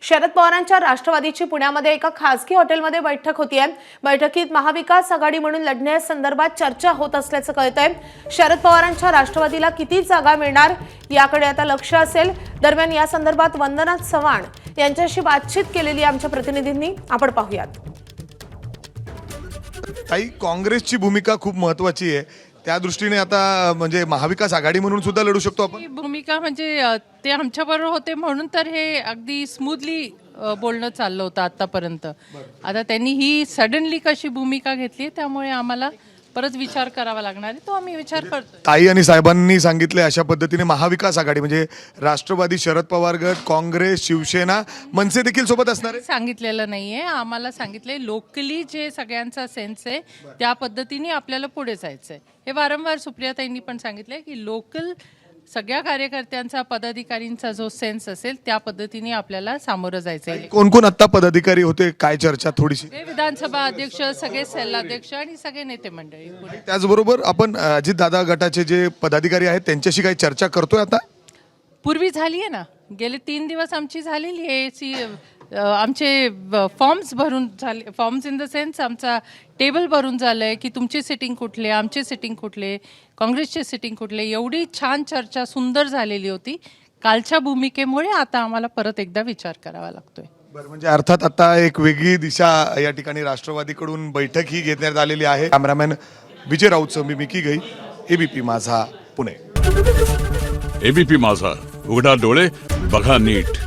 शरद पवारांच्या राष्ट्रवादीची पुण्यामध्ये एका खासगी हॉटेलमध्ये बैठक होतीये। बैठकीत महाविकास आघाडी म्हणून लढण्यासंदर्भात चर्चा होत असल्याचं कळतंय। शरद पवारांच्या राष्ट्रवादीला किती जागा मिळणार याकडे आता लक्ष असेल। दरम्यान या संदर्भात वंदना चव्हाण यांच्याशी बातचीत केलेली आमच्या प्रतिनिधींनी, आपण पाहूयात। ताई, काँग्रेसची भूमिका खूप महत्त्वाची आहे, त्या दृष्टीने आता म्हणजे महाविकास आघाडी म्हणून सुद्धा लढू शकतो आपण। भूमिका म्हणजे ते आमच्याबरोबर होते म्हणून तर हे अगदी स्मूथली बोलणं चाललं होतं आतापर्यंत। आता त्यांनी ही सडनली कशी भूमिका घेतली त्यामुळे आम्हाला परत विचार करावा लागणार आहे, तो आम्ही विचार करतो। ताई आणि साहेबांनी सांगितले अशा पद्धतीने महाविकास आघाडी म्हणजे राष्ट्रवादी, शरद पवार गट, काँग्रेस, शिवसेना, मनसे देखील सोबत असणार आहे। सांगितलेलं नाहीये, आम्हाला सांगितले लोकली जे सगळ्यांचा सेन्स आहे त्या पद्धतीने आपल्याला पुढे जायचंय। हे वारंवार सुप्रियाताईंनी पण सांगितलंय की लोकल सगळ्या कार्यकर्त्यांचा, पदाधिकारींचा जो सेन्स असेल त्या पद्धतीने आपल्याला सामोरं जायचंय। कोण कोण आता पदाधिकारी होते, काय चर्चा थोडीशी? विधानसभा अध्यक्ष, सगळे सेलाध्यक्ष आणि सगळे नेते मंडळी। त्याचबरोबर आपण अजितदादा गटाचे जे पदाधिकारी आहेत त्यांच्याशी काही चर्चा करतोय आता? पूर्वी झाली आहे ना, गेले 3 दिवस आमची झालेली आहे। आमचे फॉर्म्स भरून झाले, फॉर्म्स इन द सेन्स आमचा टेबल भरून झालंय की तुमचे सिटिंग कुठले, आमचे सिटिंग कुठले, काँग्रेसचे सिटिंग कुठले, एवढी छान चर्चा सुंदर झालेली होती। कालच्या भूमिकेमुळे आता आम्हाला परत एकदा विचार करावा लागतोय। बरं, म्हणजे अर्थात आता एक वेगळी दिशा या ठिकाणी राष्ट्रवादीकडून बैठक ही घेण्यात आलेली आहे। कॅमेरामॅन विजय राऊतसह मी मिकी गई, एबीपी माझा, पुणे। एबीपी माझा, उघडा डोळे बघा नीट।